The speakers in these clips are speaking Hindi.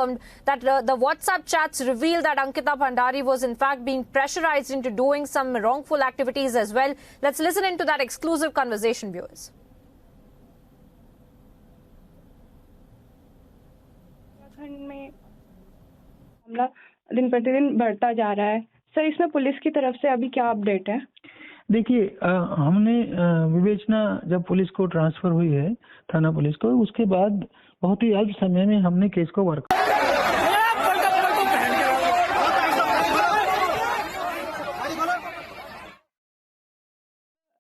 confirmed that the WhatsApp chats revealed that Ankita Bhandari was in fact being pressurized into doing some wrongful activities as well. Let's listen into that exclusive conversation, viewers. Uttarakhand में मामला दिन प्रतिदिन बढ़ता जा रहा है सर, इसमें पुलिस की तरफ से अभी क्या अपडेट है? देखिए, हमने विवेचना जब पुलिस को ट्रांसफर हुई है थाना पुलिस को, उसके बाद बहुत ही अल्प समय में हमने केस को वर्क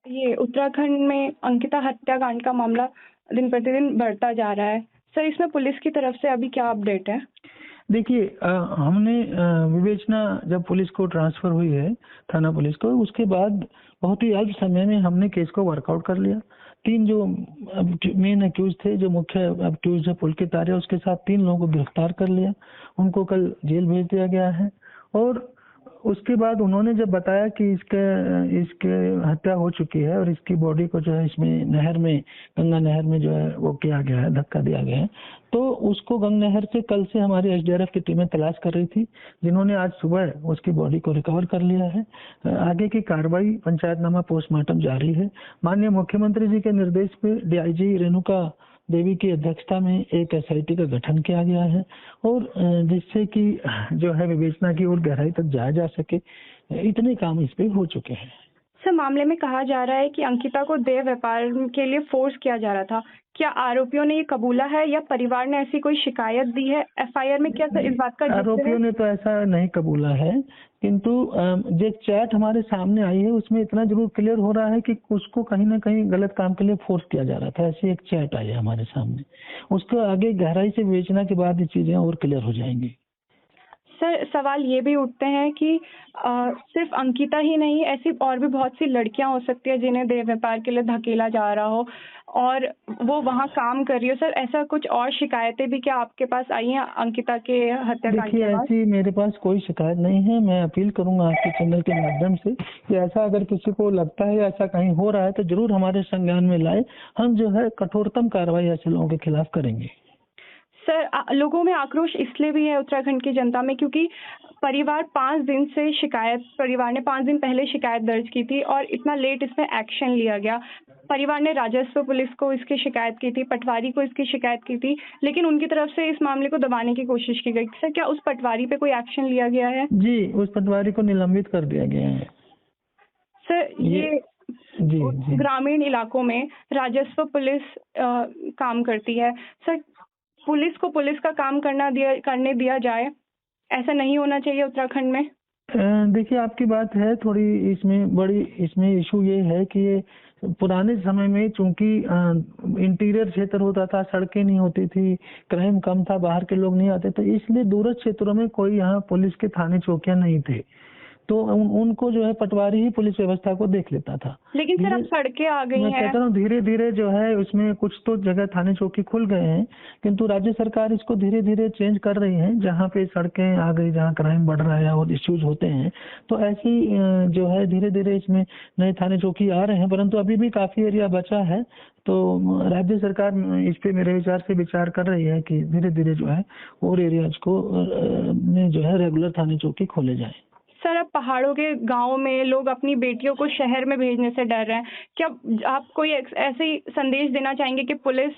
ये उत्तराखंड में अंकिता हत्याकांड का मामला दिन प्रतिदिन बढ़ता जा रहा है सर, इसमें पुलिस की तरफ से अभी क्या अपडेट है? देखिए, हमने विवेचना जब पुलिस को ट्रांसफर हुई है थाना पुलिस को, उसके बाद बहुत ही अल्प समय में हमने केस को वर्कआउट कर लिया। 3 जो मेन अक्यूज थे, जो मुख्य अक्यूज है पुलकित आर्य, उसके साथ 3 लोगों को गिरफ्तार कर लिया। उनको कल जेल भेज दिया गया है और उसके बाद उन्होंने जब बताया कि इसके हत्या हो चुकी है और इसकी बॉडी को जो है इसमें नहर में, गंगा नहर में जो है वो किया गया है, धक्का दिया गया है, तो उसको गंगा नहर से कल से हमारी एसडीआरएफ की टीमें तलाश कर रही थी, जिन्होंने आज सुबह उसकी बॉडी को रिकवर कर लिया है। आगे की कार्रवाई पंचायतनामा पोस्टमार्टम जारी है। माननीय मुख्यमंत्री जी के निर्देश पे डीआईजी रेणुका देवी की अध्यक्षता में एक एसआईटी का गठन किया गया है और जिससे कि जो है विवेचना की ओर गहराई तक जाया जा सके, इतने काम इस पे हो चुके हैं। सर, मामले में कहा जा रहा है कि अंकिता को देह व्यापार के लिए फोर्स किया जा रहा था। क्या आरोपियों ने ये कबूला है या परिवार ने ऐसी कोई शिकायत दी है? एफआईआर में क्या इस बात का आरोपियों ने तो ऐसा नहीं कबूला है, किंतु जो चैट हमारे सामने आई है उसमें इतना जरूर क्लियर हो रहा है कि उसको कहीं ना कहीं गलत काम के लिए फोर्स किया जा रहा था। ऐसी एक चैट आई है हमारे सामने, उसको आगे गहराई से विवेचना के बाद ये चीजें और क्लियर हो जाएंगी। सर, सवाल ये भी उठते हैं कि सिर्फ अंकिता ही नहीं, ऐसी और भी बहुत सी लड़कियां हो सकती है जिन्हें देह व्यापार के लिए धकेला जा रहा हो और वो वहां काम कर रही हो। सर, ऐसा कुछ और शिकायतें भी क्या आपके पास आई हैं अंकिता के हत्याकांड के बाद? ऐसी मेरे पास कोई शिकायत नहीं है। मैं अपील करूंगा आपके चैनल के माध्यम से कि ऐसा अगर किसी को लगता है ऐसा कहीं हो रहा है तो जरूर हमारे संज्ञान में लाए। हम जो है कठोरतम कार्रवाई ऐसे लोगों के खिलाफ करेंगे। सर, लोगों में आक्रोश इसलिए भी है उत्तराखंड की जनता में क्योंकि परिवार ने 5 दिन पहले शिकायत दर्ज की थी और इतना लेट इसमें एक्शन लिया गया। परिवार ने राजस्व पुलिस को इसकी शिकायत की थी, पटवारी को इसकी शिकायत की थी, लेकिन उनकी तरफ से इस मामले को दबाने की कोशिश की गई। सर, क्या उस पटवारी पे कोई एक्शन लिया गया है? जी, उस पटवारी को निलंबित कर दिया गया है। सर, ये जी। ग्रामीण इलाकों में राजस्व पुलिस काम करती है। सर, पुलिस को पुलिस का काम करने दिया जाए, ऐसा नहीं होना चाहिए उत्तराखंड में। देखिए, आपकी बात है थोड़ी, इसमें इशू ये है कि ये पुराने समय में चूंकि इंटीरियर क्षेत्र होता था, सड़कें नहीं होती थी, क्राइम कम था, बाहर के लोग नहीं आते थे, इसलिए दूरस्थ क्षेत्रों में कोई यहाँ पुलिस के थाने चौकियां नहीं थे, तो उनको जो है पटवारी ही पुलिस व्यवस्था को देख लेता था। लेकिन सर अब सड़कें आ गई हैं। मैं कहता हूँ धीरे धीरे जो है उसमें कुछ तो जगह थाने चौकी खुल गए हैं, किंतु राज्य सरकार इसको धीरे धीरे चेंज कर रही है। जहाँ पे सड़कें आ गई, जहाँ क्राइम बढ़ रहा है और इश्यूज होते हैं, तो ऐसी जो है धीरे धीरे इसमें नए थाने चौकी आ रहे हैं, परंतु अभी भी काफी एरिया बचा है। तो राज्य सरकार इस पे मेरे विचार से विचार कर रही है कि धीरे धीरे जो है और एरियाज को में जो है रेगुलर थाने चौकी खोले जाए। सर, अब पहाड़ों के गांवों में लोग अपनी बेटियों को शहर में भेजने से डर रहे हैं। क्या आप कोई ऐसे संदेश देना चाहेंगे कि पुलिस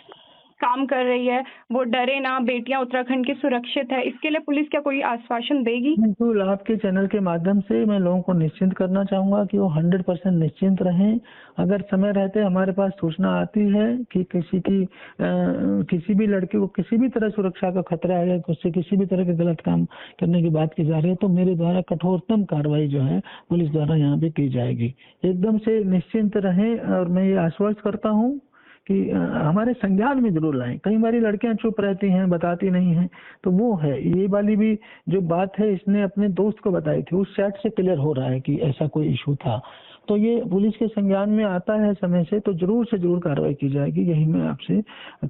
काम कर रही है, वो डरे ना, बेटियां उत्तराखंड की सुरक्षित है, इसके लिए पुलिस क्या कोई आश्वासन देगी? बिल्कुल, आपके चैनल के माध्यम से मैं लोगों को निश्चिंत करना चाहूंगा कि वो 100% निश्चिंत रहें। अगर समय रहते हमारे पास सूचना आती है कि किसी भी लड़के को किसी भी तरह सुरक्षा का खतरा है, उससे किसी भी तरह के गलत काम करने की बात की जा रही है, तो मेरे द्वारा कठोरतम कार्रवाई जो है पुलिस द्वारा यहाँ पे की जाएगी। एकदम से निश्चिंत रहें और मैं ये आश्वस्त करता हूँ कि हमारे संज्ञान में जरूर लाएं। कई बारी लड़कियां चुप रहती हैं, बताती नहीं हैं, तो वो है ये वाली भी जो बात है, इसने अपने दोस्त को बताई थी, उस चैट से क्लियर हो रहा है कि ऐसा कोई इशू था। तो ये पुलिस के संज्ञान में आता है समय से, तो जरूर से जरूर कार्रवाई की जाएगी, यही मैं आपसे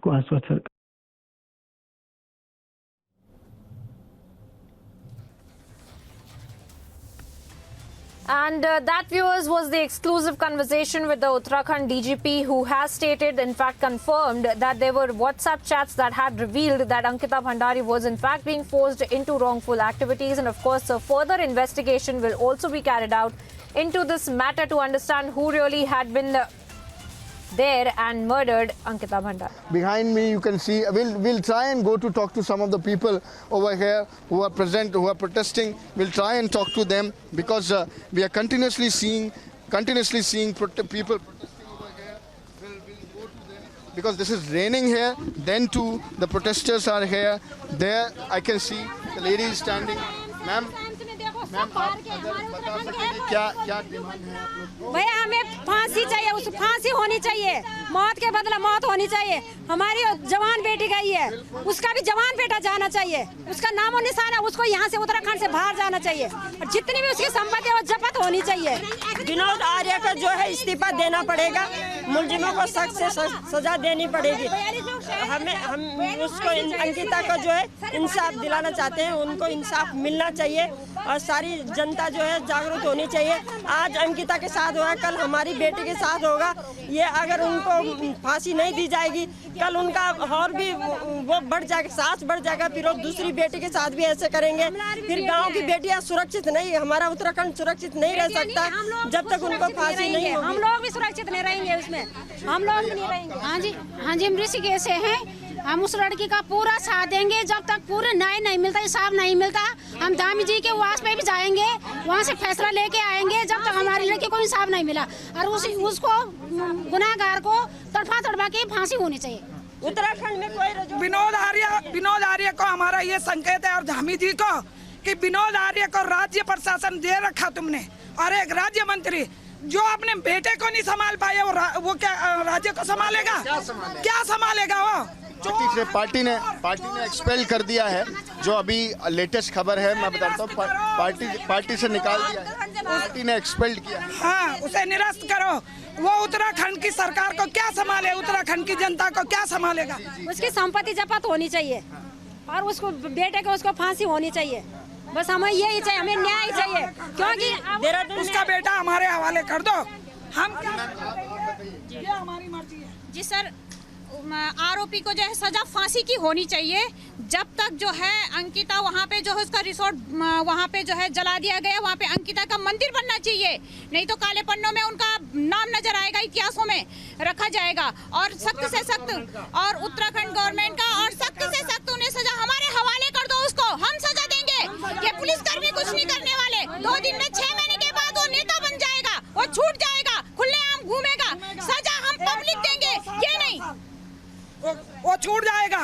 आश्वस्त And that, viewers, was the exclusive conversation with the Uttarakhand DGP, who has stated, in fact confirmed, that there were WhatsApp chats that had revealed that Ankita Bhandari was in fact being forced into wrongful activities. And of course, a further investigation will also be carried out into this matter to understand who really had been there and murdered Ankita Bhandari. Behind me you can see, we'll try and go to talk to some of the people over here who are present, who are protesting. We'll try and talk to them because we are continuously seeing people protesting over here. We'll go to them because this is raining here. Then too, the protesters are here. There I can see the lady is standing. Ma'am, आप अगर बता सकेंगे क्या डिमांड है आप लोग? भैया हमें फांसी चाहिए, उस फांसी होनी चाहिए, मौत के बदला मौत होनी चाहिए। हमारी जवान बेटी गई है, उसका भी जवान बेटा जाना चाहिए, उसका नामो निशान है, उसको यहाँ से उत्तराखंड से बाहर जाना चाहिए और जितनी भी उसकी संपत्ति है वो जब्त होनी चाहिए। विनोद आर्य का जो है इस्तीफा देना पड़ेगा, मुलजिमों को सख्त से सजा देनी पड़ेगी। हम उसको अंकिता को जो है इंसाफ दिलाना चाहते हैं, उनको इंसाफ मिलना चाहिए और सारी जनता जो है जागरूक होनी चाहिए। आज अंकिता के साथ हुआ, कल हमारी बेटी के साथ होगा। ये अगर उनको फांसी नहीं दी जाएगी, कल उनका और भी वो बढ़ जाएगा, सास बढ़ जाएगा, फिर वो दूसरी बेटी के साथ भी ऐसे करेंगे। फिर गांव की बेटियां सुरक्षित नहीं, हमारा उत्तराखंड सुरक्षित नहीं रह सकता जब तक उनको फांसी नहीं होगी। हम लोग भी सुरक्षित नहीं रहेंगे उसमें, हम लोग भी नहीं रहेंगे। हाँ जी, हम ऋषिकेश से हैं। हम उस लड़की का पूरा साथ देंगे जब तक पूरे न्याय नहीं मिलता, इंसाफ नहीं मिलता। हम धामी जी के वास पे भी जाएंगे, वहाँ से फैसला लेके आएंगे जब तक हमारी लड़की को इंसाफ नहीं मिला। और उसको गुनाहगार को तड़पा के फांसी होनी चाहिए। उत्तराखंड में कोई विनोद आर्य को हमारा ये संकेत है और धामी जी को कि विनोद आर्य को राज्य प्रशासन दे रखा तुमने, और एक राज्य मंत्री जो अपने बेटे को नहीं संभाल पाए वो क्या राज्य को संभालेगा? क्या संभालेगा वो? पार्टी ने एक्सपेल कर दिया है। जो अभी लेटेस्ट खबर है मैं बताता हूँ, पार्टी से निकाल दिया है, पार्टी ने एक्सपेल किया। हाँ, उसे निरस्त करो। वो उत्तराखंड की सरकार को क्या संभाले, उत्तराखंड की जनता को क्या संभालेगा? उसकी संपत्ति जब्त होनी चाहिए और उसको बेटे को उसको फांसी होनी चाहिए। बस हमें यही चाहिए, हमें न्याय चाहिए, क्योंकि उसका बेटा हमारे हवाले कर दो। हम ये हमारी मर्जी है। जी सर, आरोपी को जो है सजा फांसी की होनी चाहिए। जब तक जो है अंकिता वहाँ पे जो है उसका रिसोर्ट वहाँ पे जो है जला दिया गया, वहाँ पे अंकिता का मंदिर बनना चाहिए, नहीं तो काले पन्नों में उनका नाम नजर आएगा, इतिहासों में रखा जाएगा। और सख्त से सख्त और उत्तराखंड गवर्नमेंट का और सख्त से सख्त उन्हें सजा हमारे हवाले कर दो, उसको हम सजा देंगे। ये पुलिसकर्मी कुछ नहीं करने वाले, 2 दिन में 6 महीने के बाद वो नेता बन जाएगा, वो छूट जाएगा, खुलेआम घूमेगा। सजा हम पब्लिक देंगे, ये नहीं वो छूट जाएगा।